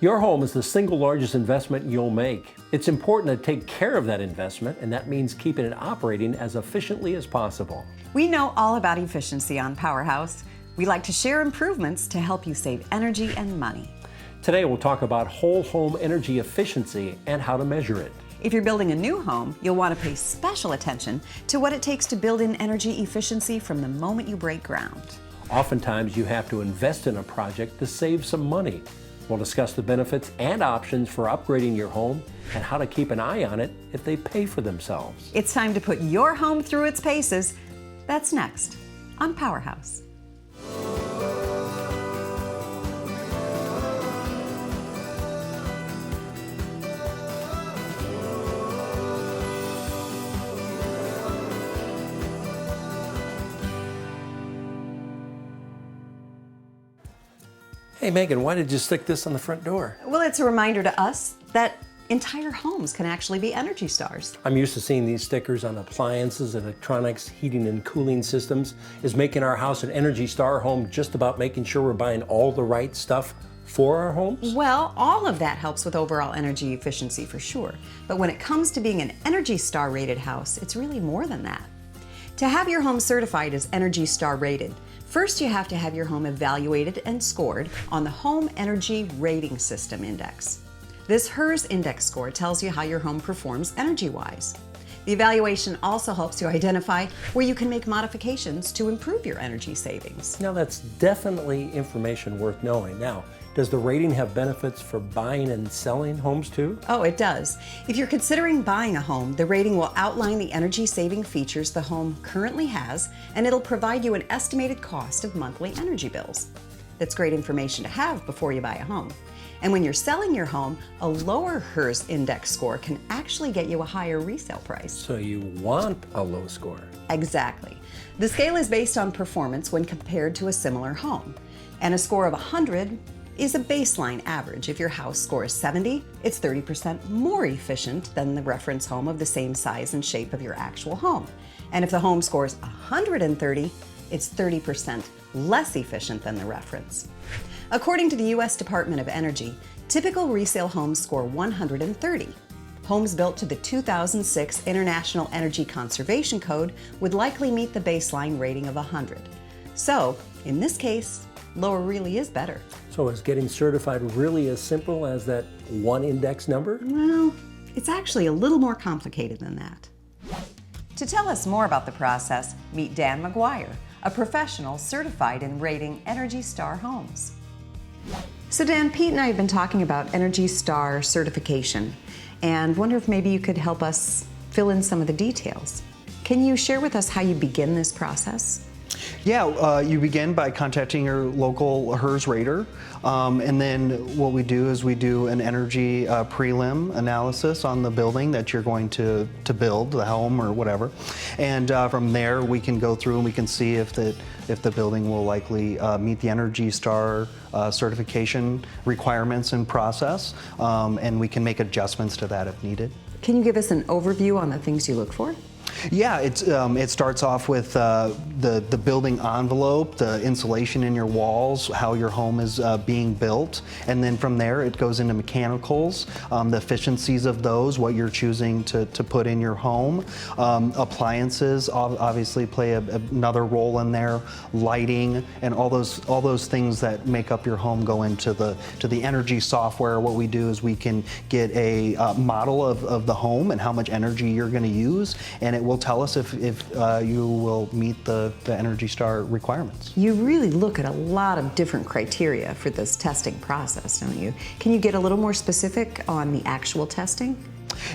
Your home is the single largest investment you'll make. It's important to take care of that investment, and that means keeping it operating as efficiently as possible. We know all about efficiency on PowerHouse. We like to share improvements to help you save energy and money. Today we'll talk about whole home energy efficiency and how to measure it. If you're building a new home, you'll want to pay special attention to what it takes to build in energy efficiency from the moment you break ground. Oftentimes you have to invest in a project to save some money. We'll discuss the benefits and options for upgrading your home and how to keep an eye on it if they pay for themselves. It's time to put your home through its paces. That's next on PowerHouse. Hey Megan, why did you stick this on the front door? Well, it's a reminder to us that entire homes can actually be Energy Stars. I'm used to seeing these stickers on appliances, electronics, heating and cooling systems. Is making our house an Energy Star home just about making sure we're buying all the right stuff for our homes? Well, all of that helps with overall energy efficiency for sure. But when it comes to being an Energy Star rated house, it's really more than that. To have your home certified as Energy Star rated, first you have to have your home evaluated and scored on the Home Energy Rating System Index. This HERS index score tells you how your home performs energy-wise. The evaluation also helps you identify where you can make modifications to improve your energy savings. Now that's definitely information worth knowing. Now, does the rating have benefits for buying and selling homes too? Oh, it does. If you're considering buying a home, the rating will outline the energy-saving features the home currently has, and it'll provide you an estimated cost of monthly energy bills. That's great information to have before you buy a home. And when you're selling your home, a lower HERS index score can actually get you a higher resale price. So you want a low score. Exactly. The scale is based on performance when compared to a similar home. And a score of 100 is a baseline average. If your house scores 70, it's 30% more efficient than the reference home of the same size and shape of your actual home. And if the home scores 130, it's 30% less efficient than the reference. According to the U.S. Department of Energy, typical resale homes score 130. Homes built to the 2006 International Energy Conservation Code would likely meet the baseline rating of 100. So, in this case, lower really is better. So is getting certified really as simple as that one index number? Well, it's actually a little more complicated than that. To tell us more about the process, meet Dan McGuire, a professional certified in rating Energy Star homes. So Dan, Pete and I have been talking about Energy Star certification and wonder if maybe you could help us fill in some of the details. Can you share with us how you begin this process? Yeah, you begin by contacting your local HERS rater, and then what we do is we do an energy prelim analysis on the building that you're going to build, the home or whatever, and from there we can go through and we can see if the building will likely meet the Energy Star certification requirements and process, and we can make adjustments to that if needed. Can you give us an overview on the things you look for? Yeah, it starts off with the building envelope, the insulation in your walls, how your home is being built, and then from there it goes into mechanicals, the efficiencies of those, what you're choosing to put in your home. Appliances obviously play another role in there, lighting, and all those things that make up your home go into the energy software. What we do is we can get a model of the home and how much energy you're going to use, and it will tell us if you will meet the Energy Star requirements. You really look at a lot of different criteria for this testing process, don't you? Can you get a little more specific on the actual testing?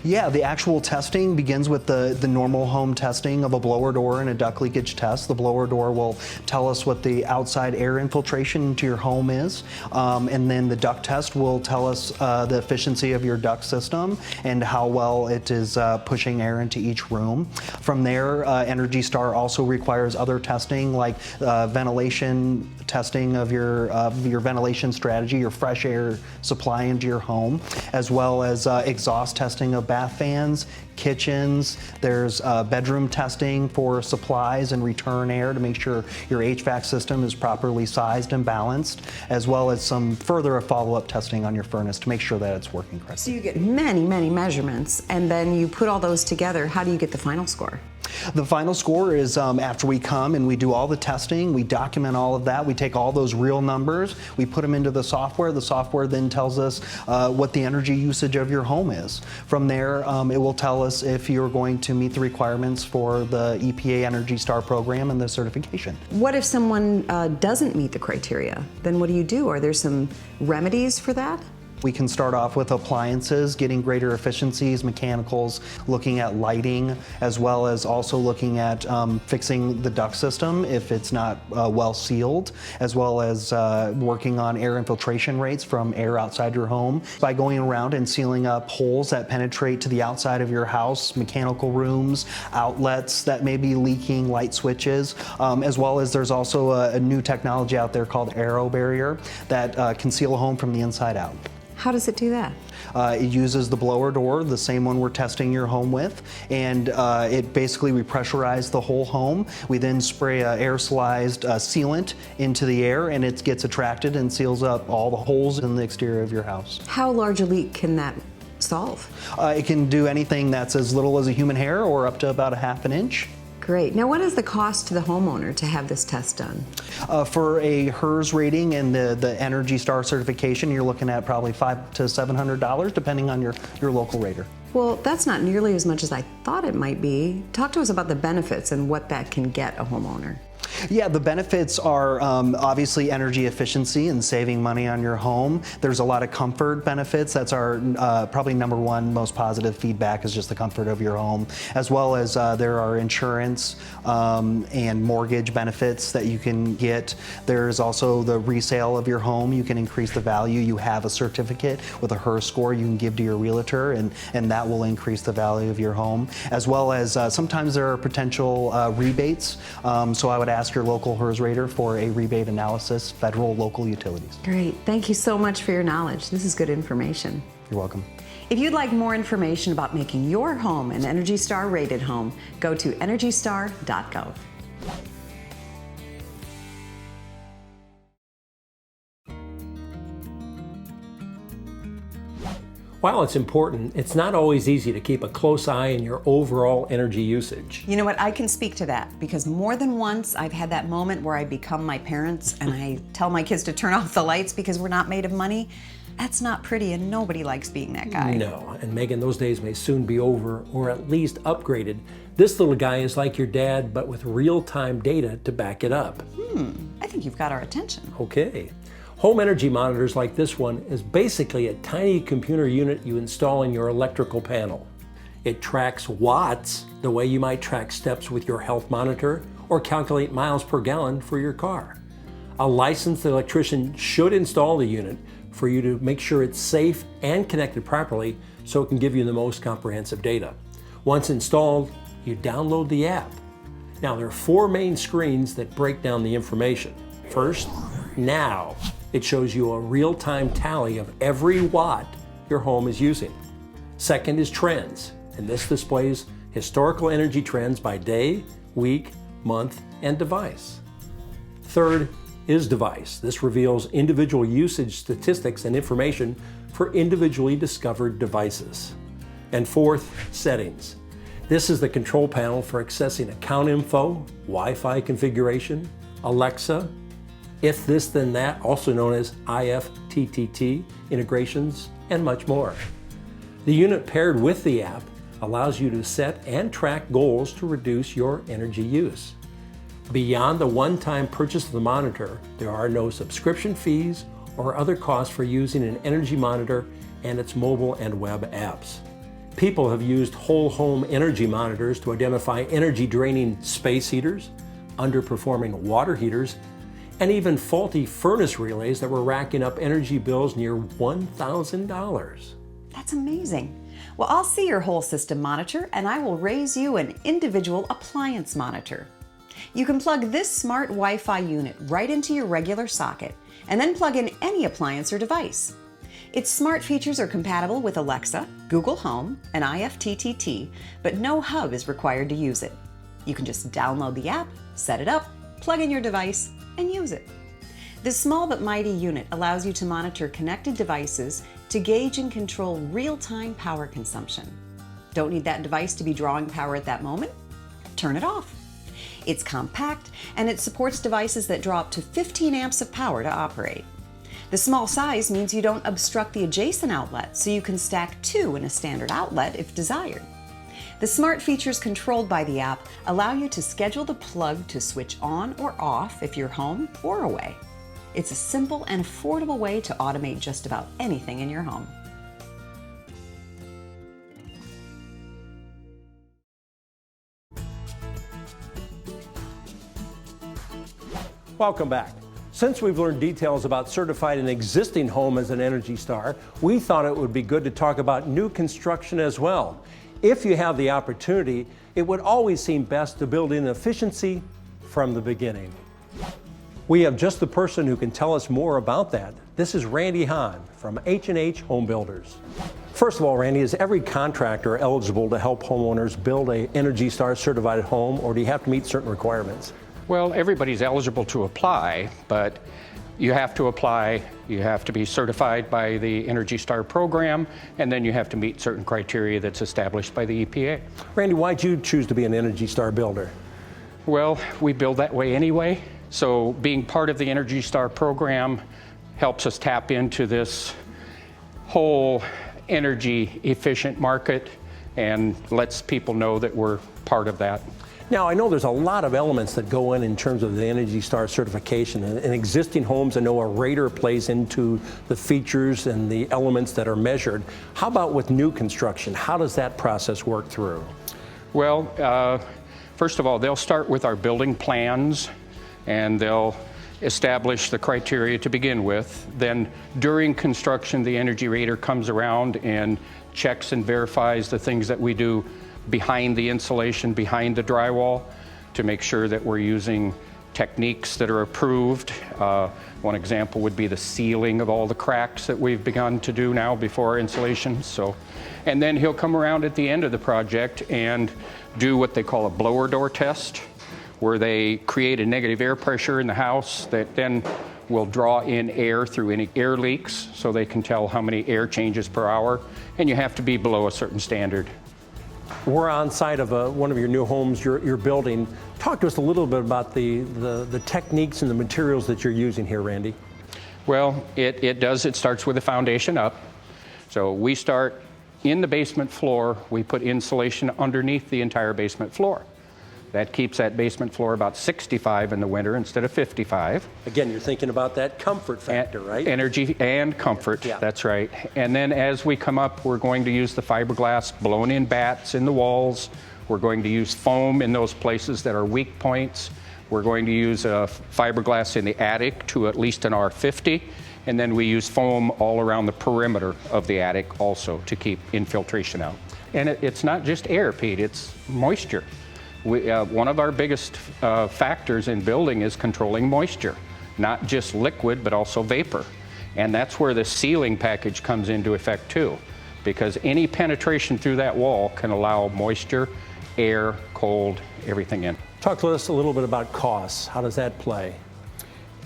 Yeah, the actual testing begins with the normal home testing of a blower door and a duct leakage test. The blower door will tell us what the outside air infiltration into your home is, and then the duct test will tell us the efficiency of your duct system and how well it is pushing air into each room. From there, Energy Star also requires other testing like ventilation testing of your ventilation strategy, your fresh air supply into your home, as well as exhaust testing testing of bath fans, kitchens. There's bedroom testing for supplies and return air to make sure your HVAC system is properly sized and balanced, as well as some further follow-up testing on your furnace to make sure that it's working correctly. So you get many, many measurements, and then you put all those together. How do you get the final score? The final score is after we come and we do all the testing, we document all of that, we take all those real numbers, we put them into the software then tells us what the energy usage of your home is. From there, it will tell us if you're going to meet the requirements for the EPA Energy Star program and the certification. What if someone doesn't meet the criteria? Then what do you do? Are there some remedies for that? We can start off with appliances, getting greater efficiencies, mechanicals, looking at lighting, as well as also looking at fixing the duct system if it's not well sealed, as well as working on air infiltration rates from air outside your home by going around and sealing up holes that penetrate to the outside of your house, mechanical rooms, outlets that may be leaking, light switches, as well as there's also a new technology out there called Aero Barrier that can seal a home from the inside out. How does it do that? It uses the blower door, the same one we're testing your home with, and it basically repressurize the whole home. We then spray aerosolized sealant into the air, and it gets attracted and seals up all the holes in the exterior of your house. How large a leak can that solve? It can do anything that's as little as a human hair or up to about 1/2 inch. Great. Now, what is the cost to the homeowner to have this test done? For a HERS rating and the Energy Star certification, you're looking at probably $500 to $700, depending on your local rater. Well, that's not nearly as much as I thought it might be. Talk to us about the benefits and what that can get a homeowner. Yeah, the benefits are obviously energy efficiency and saving money on your home. There's a lot of comfort benefits. That's our probably #1 most positive feedback is just the comfort of your home, as well as there are insurance and mortgage benefits that you can get. There's also the resale of your home. You can increase the value. You have a certificate with a HERS score you can give to your realtor, and that will increase the value of your home, as well as sometimes there are potential rebates. So I would ask your local HERS rater for a rebate analysis, federal, local utilities. Great. Thank you so much for your knowledge. This is good information. You're welcome. If you'd like more information about making your home an Energy Star rated home, go to energystar.gov. While it's important, it's not always easy to keep a close eye on your overall energy usage. You know what, I can speak to that because more than once I've had that moment where I become my parents and I tell my kids to turn off the lights because we're not made of money. That's not pretty and nobody likes being that guy. No, and Megan, those days may soon be over or at least upgraded. This little guy is like your dad, but with real-time data to back it up. I think you've got our attention. Okay. Home energy monitors like this one is basically a tiny computer unit you install in your electrical panel. It tracks watts the way you might track steps with your health monitor or calculate miles per gallon for your car. A licensed electrician should install the unit for you to make sure it's safe and connected properly so it can give you the most comprehensive data. Once installed, you download the app. Now there are 4 main screens that break down the information. First, Now. It shows you a real-time tally of every watt your home is using. Second is Trends, and this displays historical energy trends by day, week, month, and device. Third is Device. This reveals individual usage statistics and information for individually discovered devices. And fourth, Settings. This is the control panel for accessing account info, Wi-Fi configuration, Alexa, If This Then That, also known as IFTTT integrations, and much more. The unit paired with the app allows you to set and track goals to reduce your energy use. Beyond the one-time purchase of the monitor, there are no subscription fees or other costs for using an energy monitor and its mobile and web apps. People have used whole home energy monitors to identify energy-draining space heaters, underperforming water heaters, and even faulty furnace relays that were racking up energy bills near $1,000. That's amazing. Well, I'll see your whole system monitor and I will raise you an individual appliance monitor. You can plug this smart Wi-Fi unit right into your regular socket and then plug in any appliance or device. Its smart features are compatible with Alexa, Google Home, and IFTTT, but no hub is required to use it. You can just download the app, set it up, plug in your device, and use it. This small but mighty unit allows you to monitor connected devices to gauge and control real-time power consumption. Don't need that device to be drawing power at that moment? Turn it off. It's compact, and it supports devices that draw up to 15 amps of power to operate. The small size means you don't obstruct the adjacent outlet, so you can stack two in a standard outlet if desired. The smart features controlled by the app allow you to schedule the plug to switch on or off if you're home or away. It's a simple and affordable way to automate just about anything in your home. Welcome back. Since we've learned details about certifying an existing home as an Energy Star, we thought it would be good to talk about new construction as well. If you have the opportunity, it would always seem best to build in efficiency from the beginning. We have just the person who can tell us more about that. This is Randy Hahn from H&H Home Builders. First of all, Randy, is every contractor eligible to help homeowners build a Energy Star certified home, or do you have to meet certain requirements? Well, everybody's eligible to apply, but you have to apply, you have to be certified by the Energy Star program, and then you have to meet certain criteria that's established by the EPA. Randy, why'd you choose to be an Energy Star builder? Well, we build that way anyway, so being part of the Energy Star program helps us tap into this whole energy efficient market and lets people know that we're part of that. Now, I know there's a lot of elements that go in terms of the Energy Star certification. In existing homes, I know a rater plays into the features and the elements that are measured. How about with new construction? How does that process work through? Well, first of all, they'll start with our building plans, and they'll establish the criteria to begin with. Then during construction, the energy rater comes around and checks and verifies the things that we do behind the insulation, behind the drywall, to make sure that we're using techniques that are approved. One example would be the sealing of all the cracks that we've begun to do now before insulation. And then he'll come around at the end of the project and do what they call a blower door test, where they create a negative air pressure in the house that then will draw in air through any air leaks, so they can tell how many air changes per hour, and you have to be below a certain standard. We're on site of one of your new homes you're building. Talk to us a little bit about the techniques and the materials that you're using here, Randy. Well, it starts with a foundation up. So we start in the basement floor, we put insulation underneath the entire basement floor. That keeps that basement floor about 65 in the winter instead of 55. Again, you're thinking about that comfort factor, right? Energy and comfort, Yeah. That's right. And then as we come up, we're going to use the fiberglass blown in bats in the walls. We're going to use foam in those places that are weak points. We're going to use fiberglass in the attic to at least an R50. And then we use foam all around the perimeter of the attic also to keep infiltration out. And it's not just air, Pete, it's moisture. One of our biggest factors in building is controlling moisture, not just liquid, but also vapor. And that's where the sealing package comes into effect too, because any penetration through that wall can allow moisture, air, cold, everything in. Talk to us a little bit about costs. How does that play?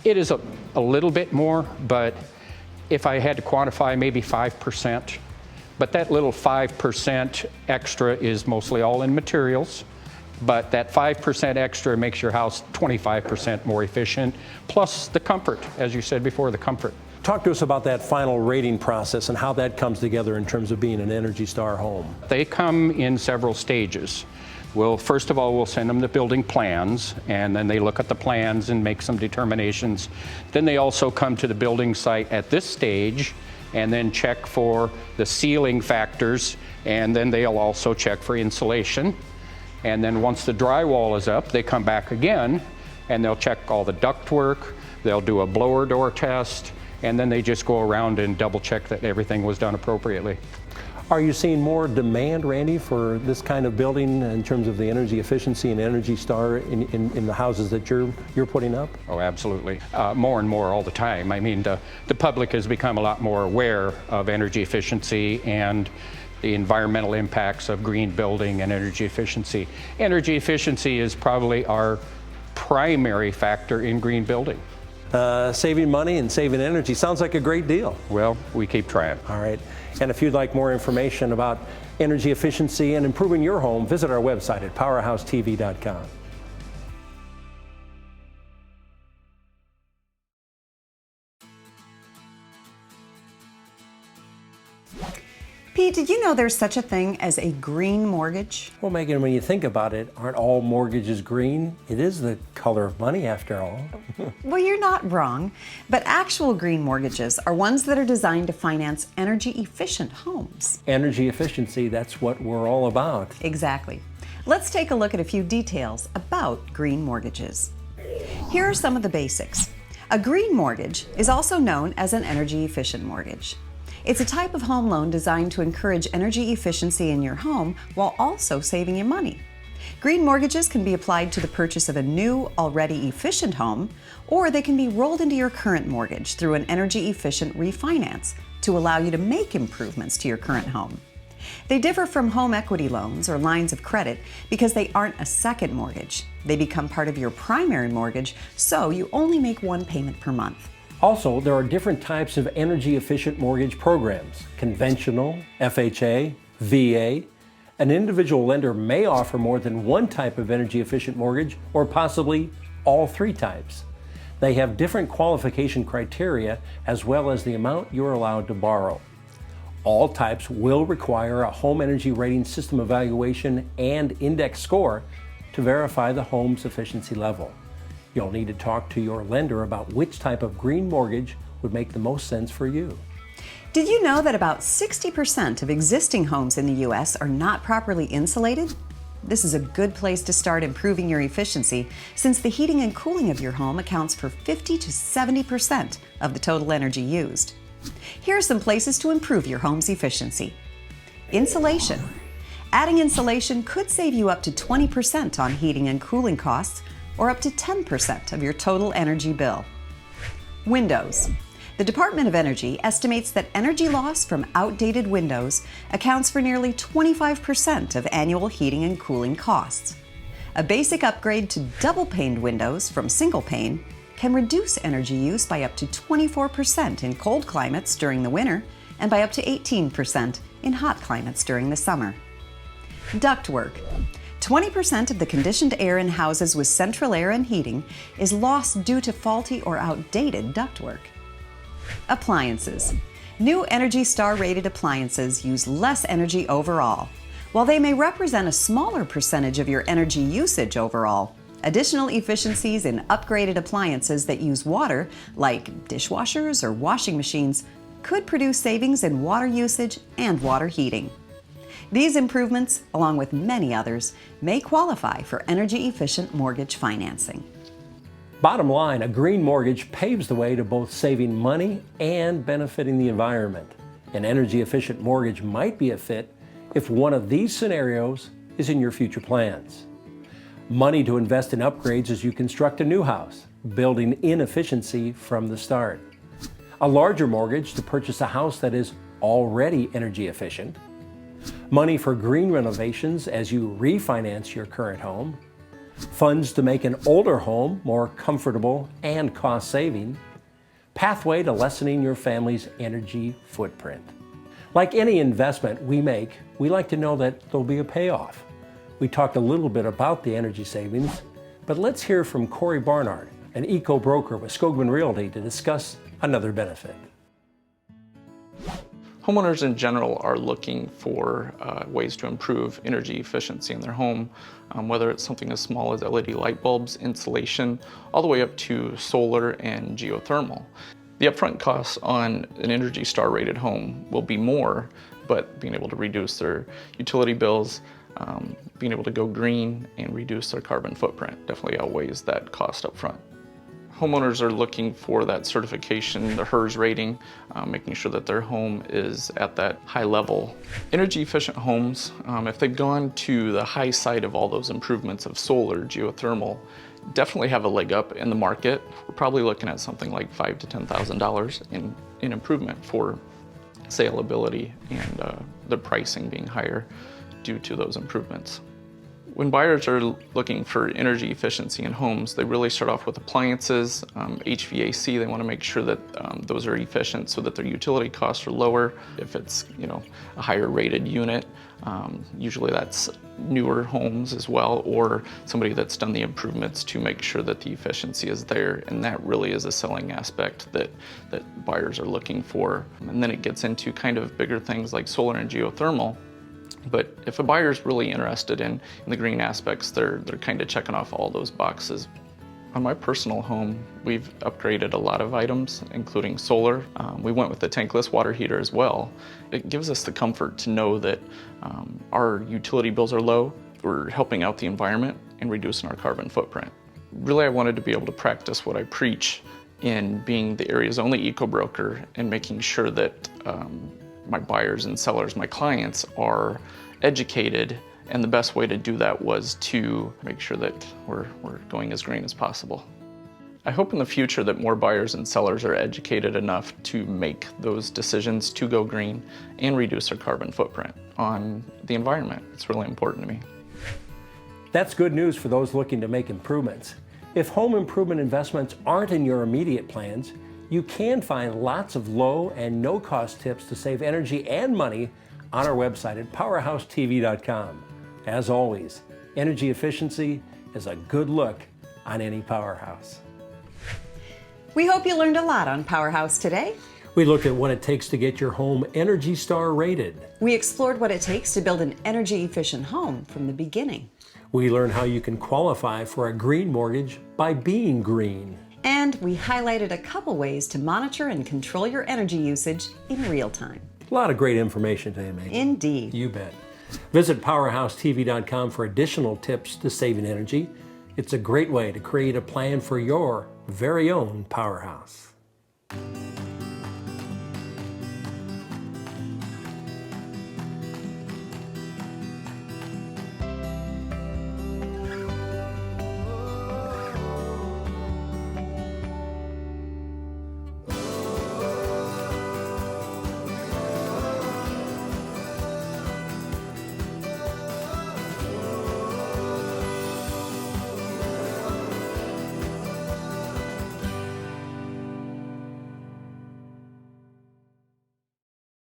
It is a little bit more, but if I had to quantify, maybe 5%. But that little 5% extra is mostly all in materials. But that 5% extra makes your house 25% more efficient, plus the comfort, as you said before, the comfort. Talk to us about that final rating process and how that comes together in terms of being an Energy Star home. They come in several stages. Well, first of all, we'll send them the building plans, and then they look at the plans and make some determinations. Then they also come to the building site at this stage and then check for the sealing factors, and then they'll also check for insulation. And then once the drywall is up, they come back again and they'll check all the ductwork, they'll do a blower door test, and then they just go around and double check that everything was done appropriately. Are you seeing more demand, Randy, for this kind of building in terms of the energy efficiency and Energy Star in the houses that you're putting up? Oh, absolutely. More and more all the time. I mean, the public has become a lot more aware of energy efficiency and the environmental impacts of green building and energy efficiency. Energy efficiency is probably our primary factor in green building. Saving money and saving energy sounds like a great deal. Well, we keep trying. All right. And if you'd like more information about energy efficiency and improving your home, visit our website at powerhousetv.com. Pete, did you know there's such a thing as a green mortgage? Well, Megan, when you think about it, aren't all mortgages green? It is the color of money, after all. Well, you're not wrong, but actual green mortgages are ones that are designed to finance energy-efficient homes. Energy efficiency, that's what we're all about. Exactly. Let's take a look at a few details about green mortgages. Here are some of the basics. A green mortgage is also known as an energy-efficient mortgage. It's a type of home loan designed to encourage energy efficiency in your home while also saving you money. Green mortgages can be applied to the purchase of a new, already efficient home, or they can be rolled into your current mortgage through an energy-efficient refinance to allow you to make improvements to your current home. They differ from home equity loans or lines of credit because they aren't a second mortgage. They become part of your primary mortgage, so you only make one payment per month. Also, there are different types of energy-efficient mortgage programs: conventional, FHA, VA. An individual lender may offer more than one type of energy-efficient mortgage, or possibly all three types. They have different qualification criteria as well as the amount you're allowed to borrow. All types will require a home energy rating system evaluation and index score to verify the home's efficiency level. You'll need to talk to your lender about which type of green mortgage would make the most sense for you. Did you know that about 60% of existing homes in the U.S. are not properly insulated? This is a good place to start improving your efficiency, since the heating and cooling of your home accounts for 50 to 70% of the total energy used. Here are some places to improve your home's efficiency. Insulation. Adding insulation could save you up to 20% on heating and cooling costs, or up to 10% of your total energy bill. Windows. The Department of Energy estimates that energy loss from outdated windows accounts for nearly 25% of annual heating and cooling costs. A basic upgrade to double-paned windows from single pane can reduce energy use by up to 24% in cold climates during the winter and by up to 18% in hot climates during the summer. Ductwork. 20% of the conditioned air in houses with central air and heating is lost due to faulty or outdated ductwork. Appliances. New Energy Star rated appliances use less energy overall. While they may represent a smaller percentage of your energy usage overall, additional efficiencies in upgraded appliances that use water, like dishwashers or washing machines, could produce savings in water usage and water heating. These improvements, along with many others, may qualify for energy-efficient mortgage financing. Bottom line, a green mortgage paves the way to both saving money and benefiting the environment. An energy-efficient mortgage might be a fit if one of these scenarios is in your future plans. Money to invest in upgrades as you construct a new house, building in efficiency from the start. A larger mortgage to purchase a house that is already energy efficient. Money for green renovations as you refinance your current home. Funds to make an older home more comfortable and cost-saving. Pathway to lessening your family's energy footprint. Like any investment we make, we like to know that there'll be a payoff. We talked a little bit about the energy savings, but let's hear from Corey Barnard, an eco-broker with Skogman Realty, to discuss another benefit. Homeowners in general are looking for ways to improve energy efficiency in their home, whether it's something as small as LED light bulbs, insulation, all the way up to solar and geothermal. The upfront costs on an Energy Star rated home will be more, but being able to reduce their utility bills, being able to go green and reduce their carbon footprint definitely outweighs that cost up front. Homeowners are looking for that certification, the HERS rating, making sure that their home is at that high level. Energy efficient homes, if they've gone to the high side of all those improvements of solar, geothermal, definitely have a leg up in the market. We're probably looking at something like $5,000 to $10,000 in improvement for saleability and the pricing being higher due to those improvements. When buyers are looking for energy efficiency in homes, they really start off with appliances, HVAC. They want to make sure that those are efficient so that their utility costs are lower. If it's a higher rated unit, usually that's newer homes as well, or somebody that's done the improvements to make sure that the efficiency is there, and that really is a selling aspect that buyers are looking for. And then it gets into kind of bigger things like solar and geothermal. But if a buyer's really interested in the green aspects, they're kind of checking off all those boxes. On my personal home, we've upgraded a lot of items, including solar. We went with the tankless water heater as well. It gives us the comfort to know that our utility bills are low, we're helping out the environment and reducing our carbon footprint. Really, I wanted to be able to practice what I preach in being the area's only eco-broker and making sure that my buyers and sellers, my clients, are educated, and the best way to do that was to make sure that we're going as green as possible. I hope in the future that more buyers and sellers are educated enough to make those decisions to go green and reduce their carbon footprint on the environment. It's really important to me. That's good news for those looking to make improvements. If home improvement investments aren't in your immediate plans, you can find lots of low and no-cost tips to save energy and money on our website at PowerHouseTV.com. As always, energy efficiency is a good look on any powerhouse. We hope you learned a lot on PowerHouse today. We looked at what it takes to get your home Energy Star rated. We explored what it takes to build an energy efficient home from the beginning. We learned how you can qualify for a green mortgage by being green. And we highlighted a couple ways to monitor and control your energy usage in real time. A lot of great information today, Megan. Indeed. You bet. Visit PowerHouseTV.com for additional tips to saving energy. It's a great way to create a plan for your very own powerhouse.